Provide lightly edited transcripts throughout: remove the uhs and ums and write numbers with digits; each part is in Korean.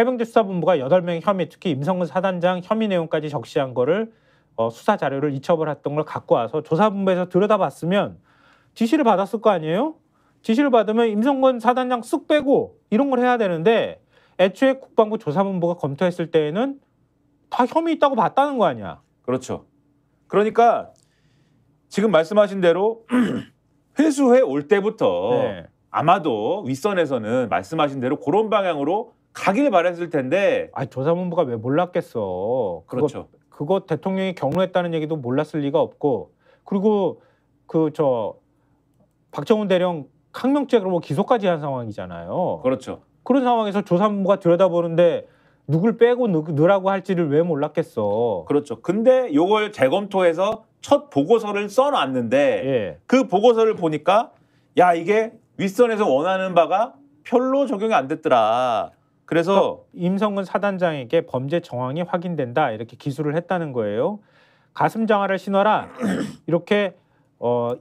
해병대수사본부가 8명의 혐의, 특히 임성근 사단장 혐의 내용까지 적시한 거를 수사 자료를 이첩을 했던 걸 갖고 와서 조사본부에서 들여다봤으면 지시를 받았을 거 아니에요? 지시를 받으면 임성근 사단장 쓱 빼고 이런 걸 해야 되는데 애초에 국방부 조사본부가 검토했을 때에는 다 혐의 있다고 봤다는 거 아니야. 그렇죠. 그러니까 지금 말씀하신 대로 회수해 올 때부터 네. 아마도 윗선에서는 말씀하신 대로 그런 방향으로 가길 바랬을 텐데. 아, 조사본부가 왜 몰랐겠어. 그렇죠. 그거 대통령이 경로했다는 얘기도 몰랐을 리가 없고, 그리고 박정훈 대령 항명죄로 기소까지 한 상황이잖아요. 그렇죠. 그런 상황에서 조사본부가 들여다보는데 누굴 빼고 넣으라고 할지를 왜 몰랐겠어. 그렇죠. 근데 요걸 재검토해서 첫 보고서를 써놨는데 예. 그 보고서를 보니까 야, 이게 윗선에서 원하는 바가 별로 적용이 안 됐더라. 그래서 임성근 사단장에게 범죄 정황이 확인된다 이렇게 기술을 했다는 거예요. 가슴 장화를 신어라 이렇게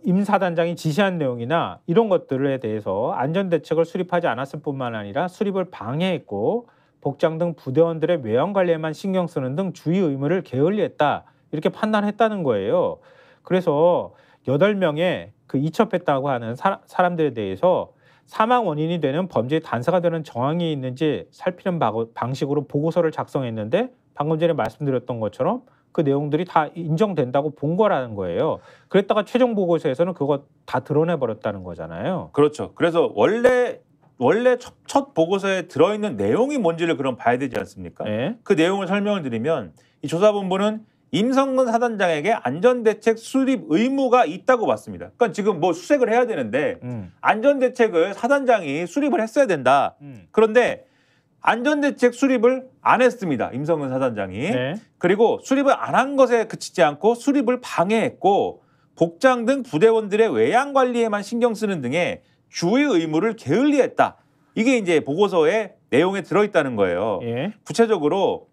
임 사단장이 지시한 내용이나 이런 것들에 대해서 안전대책을 수립하지 않았을 뿐만 아니라 수립을 방해했고 복장 등 부대원들의 외형 관리에만 신경 쓰는 등 주의 의무를 게을리했다 이렇게 판단했다는 거예요. 그래서 8명의 그 이첩했다고 하는 사람들에 대해서 사망 원인이 되는 범죄의 단서가 되는 정황이 있는지 살피는 방식으로 보고서를 작성했는데 방금 전에 말씀드렸던 것처럼 그 내용들이 다 인정된다고 본 거라는 거예요. 그랬다가 최종 보고서에서는 그거 다 드러내버렸다는 거잖아요. 그렇죠. 그래서 원래 첫 보고서에 들어있는 내용이 뭔지를 그럼 봐야 되지 않습니까? 네. 그 내용을 설명을 드리면 이 조사본부는 임성근 사단장에게 안전대책 수립 의무가 있다고 봤습니다. 그러니까 지금 뭐 수색을 해야 되는데 안전대책을 사단장이 수립을 했어야 된다. 그런데 안전대책 수립을 안 했습니다. 임성근 사단장이. 네. 그리고 수립을 안 한 것에 그치지 않고 수립을 방해했고 복장 등 부대원들의 외양 관리에만 신경 쓰는 등의 주의 의무를 게을리했다. 이게 이제 보고서의 내용에 들어있다는 거예요. 예. 구체적으로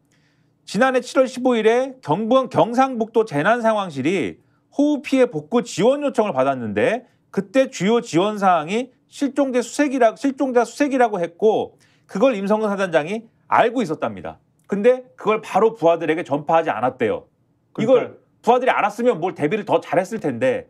지난해 7월 15일에 경상북도 재난상황실이 호우 피해 복구 지원 요청을 받았는데 그때 주요 지원 사항이 실종자 수색이라고 했고 그걸 임성근 사단장이 알고 있었답니다. 근데 그걸 바로 부하들에게 전파하지 않았대요. 이걸 부하들이 알았으면 뭘 대비를 더 잘했을 텐데.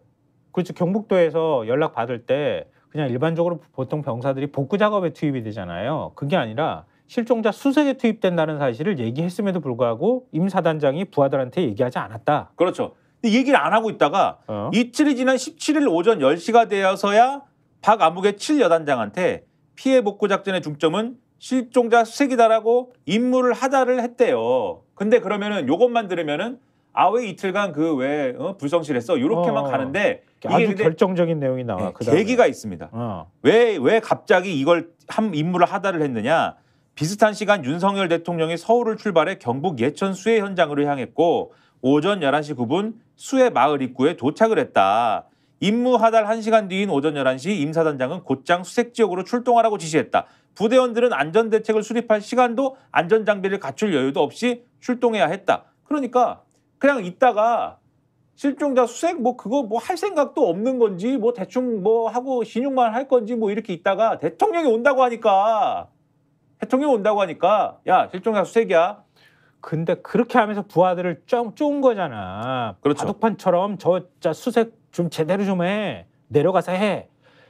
그렇죠. 경북도에서 연락 받을 때 그냥 일반적으로 보통 병사들이 복구 작업에 투입이 되잖아요. 그게 아니라 실종자 수색에 투입된다는 사실을 얘기했음에도 불구하고 임 사단장이 부하들한테 얘기하지 않았다. 그렇죠. 얘기를 안 하고 있다가 이틀이 지난 17일 오전 10시가 되어서야 박아무개 7여단장한테 피해 복구 작전의 중점은 실종자 수색이다라고 임무를 하다를 했대요. 근데 그러면은 요것만 들으면은 아, 왜 이틀간 그 왜 불성실했어? 이렇게만 가는데 아주 이게 근데 결정적인 내용이 나와. 계기가 있습니다. 왜 갑자기 이걸 임무를 하다를 했느냐? 비슷한 시간 윤석열 대통령이 서울을 출발해 경북 예천 수해 현장으로 향했고 오전 11시 9분 수해 마을 입구에 도착을 했다. 임무 하달 1시간 뒤인 오전 11시 임 사단장은 곧장 수색 지역으로 출동하라고 지시했다. 부대원들은 안전대책을 수립할 시간도 안전장비를 갖출 여유도 없이 출동해야 했다. 그러니까 그냥 있다가 실종자 수색 뭐 그거 뭐 할 생각도 없는 건지 뭐 대충 뭐 하고 신용만 할 건지 뭐 이렇게 있다가 대통령이 온다고 하니까 야 실종자 수색이야. 근데 그렇게 하면서 부하들을 쪼은 거잖아. 그렇죠. 바둑판처럼 저 수색 좀 제대로 좀 해. 내려가서 해.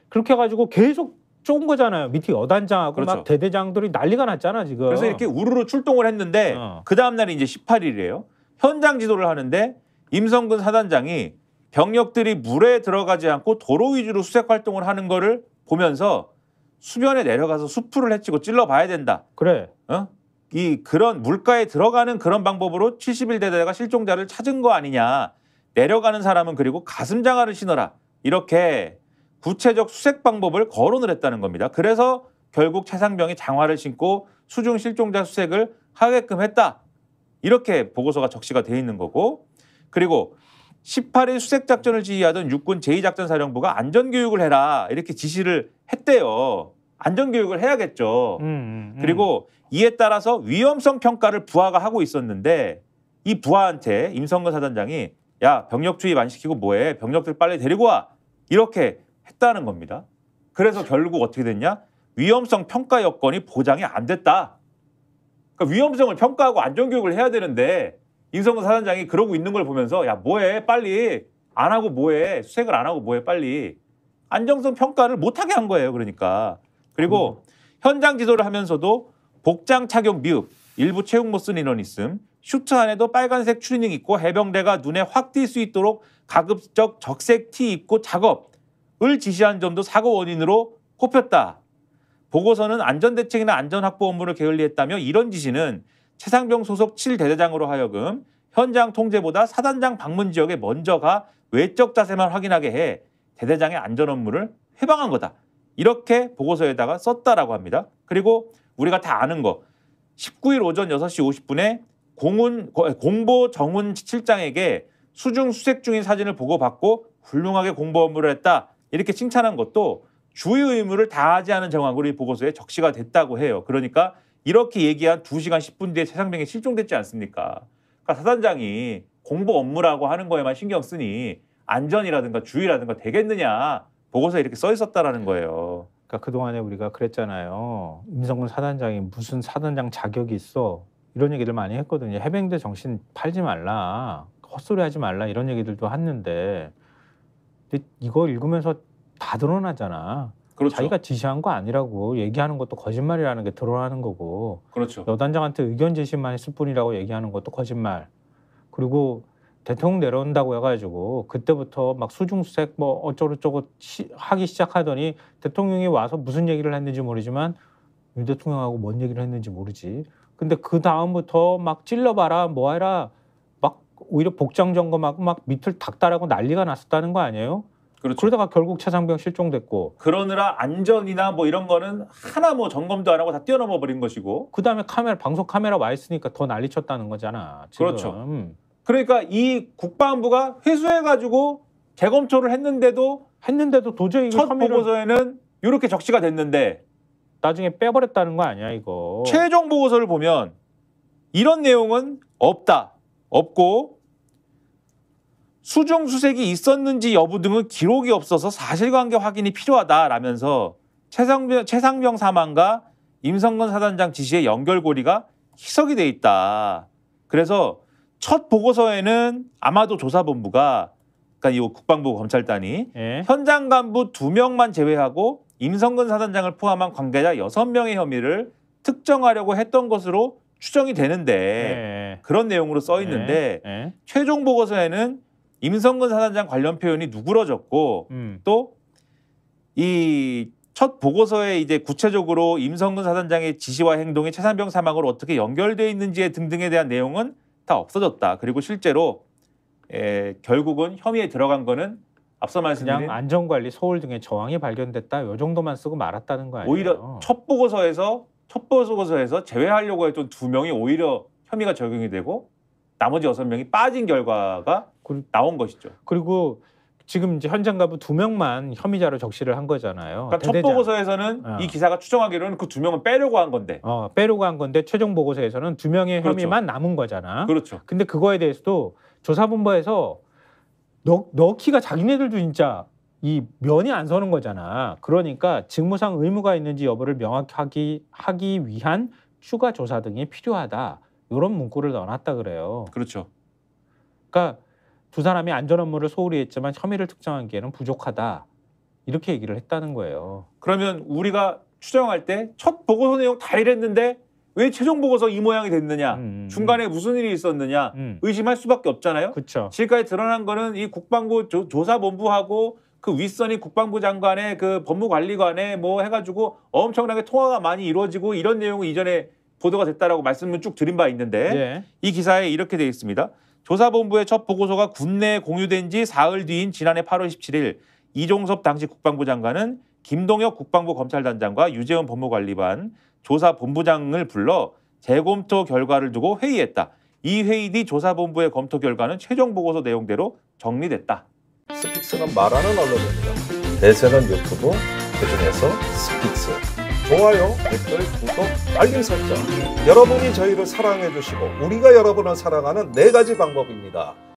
그렇게 해가지고 계속 쪼은 거잖아요. 밑에 여단장하고 그렇죠. 막 대대장들이 난리가 났잖아 지금. 그래서 이렇게 우르르 출동을 했는데 그 다음 날이 이제 18일이에요. 현장 지도를 하는데 임성근 사단장이 병력들이 물에 들어가지 않고 도로 위주로 수색 활동을 하는 거를 보면서 수변에 내려가서 수풀을 해치고 찔러봐야 된다. 그래. 그런 물가에 들어가는 그런 방법으로 71대대가 실종자를 찾은 거 아니냐. 내려가는 사람은 그리고 가슴 장화를 신어라. 이렇게 구체적 수색 방법을 거론을 했다는 겁니다. 그래서 결국 최상병이 장화를 신고 수중 실종자 수색을 하게끔 했다. 이렇게 보고서가 적시가 돼 있는 거고, 그리고 18일 수색작전을 지휘하던 육군 제2작전사령부가 안전교육을 해라 이렇게 지시를 했대요. 안전교육을 해야겠죠. 그리고 이에 따라서 위험성 평가를 부하가 하고 있었는데 이 부하한테 임성근 사단장이 야 병력 투입 안 시키고 뭐해, 병력들 빨리 데리고 와, 이렇게 했다는 겁니다. 그래서 결국 어떻게 됐냐, 위험성 평가 여건이 보장이 안 됐다. 그러니까 위험성을 평가하고 안전교육을 해야 되는데 임성근 사단장이 그러고 있는 걸 보면서 야 뭐해 빨리 안 하고 뭐해 수색을 안 하고 뭐해 빨리 안정성 평가를 못하게 한 거예요. 그러니까 그리고 현장 지도를 하면서도 복장 착용 미흡 일부 체육 못 쓴 인원 있음 슈트 안에도 빨간색 추리닝 입고 해병대가 눈에 확 띌 수 있도록 가급적 적색 티 입고 작업을 지시한 점도 사고 원인으로 꼽혔다. 보고서는 안전대책이나 안전확보 업무를 게을리했다며 이런 지시는 최상병 소속 7대대장으로 하여금 현장 통제보다 사단장 방문 지역에 먼저 가 외적 자세만 확인하게 해 대대장의 안전 업무를 회방한 거다. 이렇게 보고서에다가 썼다라고 합니다. 그리고 우리가 다 아는 거 19일 오전 6시 50분에 공보 정훈 실장에게 수중 수색 중인 사진을 보고받고 훌륭하게 공보 업무를 했다. 이렇게 칭찬한 것도 주의 의무를 다하지 않은 정황으로 이 보고서에 적시가 됐다고 해요. 그러니까 이렇게 얘기한 2시간 10분 뒤에 최상병이 실종됐지 않습니까? 그러니까 사단장이 공보 업무라고 하는 거에만 신경 쓰니 안전이라든가 주의라든가 되겠느냐. 보고서에 이렇게 써 있었다라는 거예요. 그러니까 그동안에 우리가 그랬잖아요. 임성근 사단장이 무슨 사단장 자격이 있어. 이런 얘기들 많이 했거든요. 해병대 정신 팔지 말라. 헛소리 하지 말라. 이런 얘기들도 했는데 근데 이거 읽으면서 다 드러나잖아. 그렇죠. 자기가 지시한 거 아니라고 얘기하는 것도 거짓말이라는 게 드러나는 거고 그렇죠. 여단장한테 의견 제시만 했을 뿐이라고 얘기하는 것도 거짓말. 그리고 대통령 내려온다고 해가지고 그때부터 막 수중수색 뭐 어쩌고저쩌고 하기 시작하더니 대통령이 와서 무슨 얘기를 했는지 모르지만 윤 대통령하고 뭔 얘기를 했는지 모르지. 근데 그 다음부터 막 찔러봐라 뭐해라 막 오히려 복장 점검하고 막 밑을 닥달하고 난리가 났었다는 거 아니에요? 그렇죠. 그러다가 결국 최상병 실종됐고 그러느라 안전이나 뭐 이런 거는 하나 뭐 점검도 안 하고 다 뛰어넘어 버린 것이고 그 다음에 방송 카메라 와 있으니까 더 난리 쳤다는 거잖아. 지금. 그렇죠. 그러니까 이 국방부가 회수해가지고 재검토를 했는데도 도저히 첫 혐의를 보고서에는 이렇게 적시가 됐는데 나중에 빼버렸다는 거 아니야 이거. 최종 보고서를 보면 이런 내용은 없고 수중 수색이 있었는지 여부 등은 기록이 없어서 사실관계 확인이 필요하다라면서 최상병 사망과 임성근 사단장 지시의 연결고리가 희석이 돼 있다. 그래서 첫 보고서에는 아마도 조사본부가 그러니까 이 국방부 검찰단이 현장 간부 2명만 제외하고 임성근 사단장을 포함한 관계자 6명의 혐의를 특정하려고 했던 것으로 추정이 되는데 그런 내용으로 써 있는데 최종 보고서에는 임성근 사단장 관련 표현이 누그러졌고 또 이 첫 보고서에 이제 구체적으로 임성근 사단장의 지시와 행동이 최상병 사망으로 어떻게 연결돼 있는지 등등에 대한 내용은 다 없어졌다. 그리고 실제로 결국은 혐의에 들어간 거는 앞서 말씀드린 그냥 안전관리 소홀 등의 저항이 발견됐다. 요 정도만 쓰고 말았다는 거 아니에요? 오히려 첫 보고서에서 제외하려고 했던 2명이 오히려 혐의가 적용이 되고 나머지 6명이 빠진 결과가 나온 것이죠. 그리고 지금 이제 현장 간부 2명만 혐의자로 적시를 한 거잖아요. 그러니까 첫 보고서에서는 이 기사가 추정하기로는 그 2명은 빼려고 한 건데. 빼려고 한 건데 최종 보고서에서는 2명의 그렇죠. 혐의만 남은 거잖아. 그렇죠. 근데 그거에 대해서도 조사본부에서 넣기가 자기네들도 진짜 이 면이 안 서는 거잖아. 그러니까 직무상 의무가 있는지 여부를 명확하게 하기 위한 추가 조사 등이 필요하다. 이런 문구를 넣어놨다 그래요. 그렇죠. 그러니까 두 사람이 안전 업무를 소홀히 했지만 혐의를 특정하기에는 부족하다. 이렇게 얘기를 했다는 거예요. 그러면 우리가 추정할 때 첫 보고서 내용 다 이랬는데 왜 최종 보고서 이 모양이 됐느냐. 중간에 무슨 일이 있었느냐. 의심할 수밖에 없잖아요. 그렇죠. 지금까지 드러난 거는 이 국방부 조사본부하고 그 윗선이 국방부 장관의 그 법무관리관에 뭐 해가지고 엄청나게 통화가 많이 이루어지고 이런 내용이 이전에 보도가 됐다라고 말씀을 쭉 드린 바 있는데 이 기사에 이렇게 되어 있습니다. 조사본부의 첫 보고서가 군내에 공유된 지 사흘 뒤인 지난해 8월 17일 이종섭 당시 국방부 장관은 김동혁 국방부 검찰단장과 유재훈 법무관리반 조사본부장을 불러 재검토 결과를 두고 회의했다. 이 회의 뒤 조사본부의 검토 결과는 최종 보고서 내용대로 정리됐다. 스픽스는 말하는 언론입니다. 대세는 유튜브, 그중에서 스픽스. 좋아요, 댓글, 구독, 알림 설정. 여러분이 저희를 사랑해 주시고 우리가 여러분을 사랑하는 4가지 방법입니다.